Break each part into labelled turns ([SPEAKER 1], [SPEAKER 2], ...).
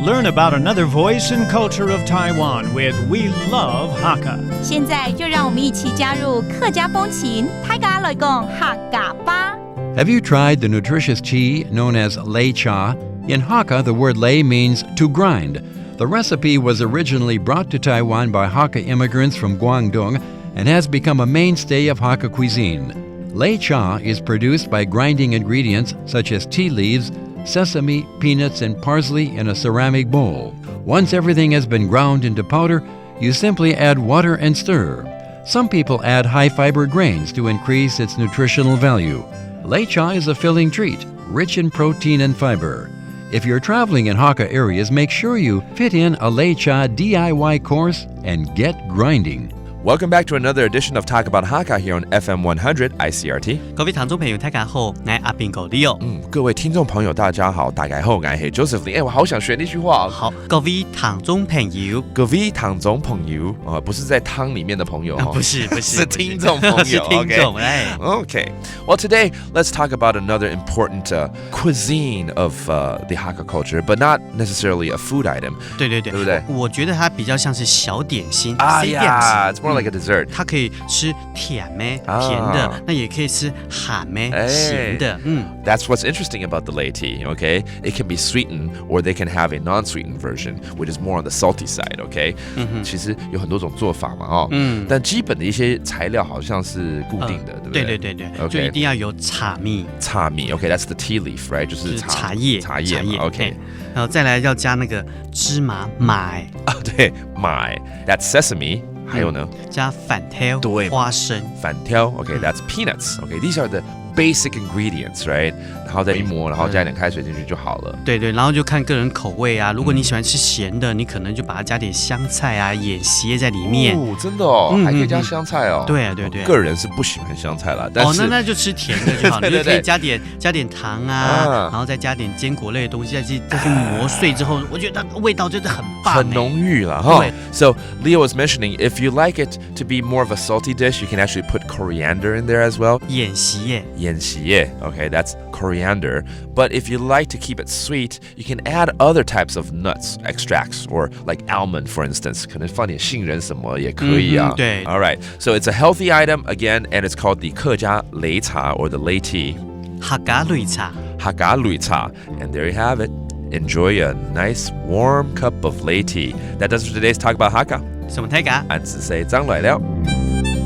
[SPEAKER 1] learn about another voice and culture of Taiwan with We Love Hakka.
[SPEAKER 2] 现在就让我们一起加入客家风情，大家来讲客家吧。
[SPEAKER 3] Have you tried the nutritious tea known as lei cha? In Hakka, the word lei means to grind. The recipe was originally brought to Taiwan by Hakka immigrants from Guangdong and has become a mainstay of Hakka cuisine. Lei cha is produced by grinding ingredients such as tea leaves, sesame, peanuts, and parsley in a ceramic bowl. Once everything has been ground into powder, you simply add water and stir. Some people add high-fiber grains to increase its nutritional value. Lei cha is a filling treat, rich in protein and fiber. If you're traveling in Hakka areas, make sure you fit in a lei cha DIY course and get grinding.
[SPEAKER 4] Welcome back to another edition of Talk About Hakka here on FM 100 Icrt.
[SPEAKER 5] 各位聽眾朋友，大家好，我係阿邊個 Leo。
[SPEAKER 4] 各位聽眾朋友，大家好，大家好，我係 Josephine。我好想學那句話。
[SPEAKER 5] 好，各位聽眾朋友，
[SPEAKER 4] 各位聽眾朋友，不是在湯裡面的朋友，
[SPEAKER 5] 不是，
[SPEAKER 4] 是聽眾朋友。
[SPEAKER 5] 是聽眾，Okay.
[SPEAKER 4] Well, today let's talk about another important cuisine of the Hakka culture, but not necessarily a food item.
[SPEAKER 5] 對，
[SPEAKER 4] 對不對？
[SPEAKER 5] 我覺得它比較像是小點心。
[SPEAKER 4] Yeah, it's more like a dessert.
[SPEAKER 5] 它可以吃甜的，那也可以吃鹹鹹的。
[SPEAKER 4] That's what's interesting about the lei tea, okay? It can be sweetened or they can have a non-sweetened version, which is more on the salty side, okay? 其實有很多種做法嘛，但基本的一些材料好像是固定的，對不對？
[SPEAKER 5] 對，就一定要有茶蜜。
[SPEAKER 4] Okay, that's the tea leaf, right? 就是茶葉嘛 ，okay.
[SPEAKER 5] 然後再來要加那個芝麻買。
[SPEAKER 4] 對，買 that's sesame. 還有呢？
[SPEAKER 5] 加粉條，
[SPEAKER 4] 對，
[SPEAKER 5] 花生，
[SPEAKER 4] 粉條 ，okay, that's peanuts. Okay, these are the basic ingredients, right? 然後再一磨，然後加一點開水進去就好了。
[SPEAKER 5] 對，然後就看個人口味啊。如果你喜歡吃鹹的，你可能就把它加點香菜啊、野薤在裡面。
[SPEAKER 4] 哦，真的哦，還可以加香菜哦。
[SPEAKER 5] 對。
[SPEAKER 4] 個人是不喜歡香菜啦，但是
[SPEAKER 5] 那就吃甜的就好。
[SPEAKER 4] 對，
[SPEAKER 5] 你就可以加點糖啊，然後再加點堅果類的東西，再去磨碎之後，我覺得味道真的很棒，
[SPEAKER 4] 很濃郁啦。哈。So Leo was mentioning, if you like it to be more of a salty dish, you can actually put coriander in there as well.
[SPEAKER 5] 演習
[SPEAKER 4] 耶 okay, that's coriander. But if you like to keep it sweet, you can add other types of nuts extracts, or like almond, for instance. 可能放點杏仁什麼也可以啊。
[SPEAKER 5] 對。
[SPEAKER 4] All right, so it's a healthy item again, and it's called the 客家擂茶 or the lei tea.
[SPEAKER 5] 客家擂茶。
[SPEAKER 4] 客家擂茶, and there you have it. Enjoy a nice warm cup of lei tea. That does it for today's Talk About Hakka.
[SPEAKER 5] 什麼睇㗎？
[SPEAKER 4] 俺只say張來了。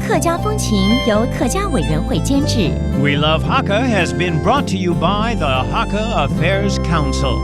[SPEAKER 2] 客家風情由客家委員會監製。
[SPEAKER 1] We Love Hakka has been brought to you by the Hakka Affairs Council.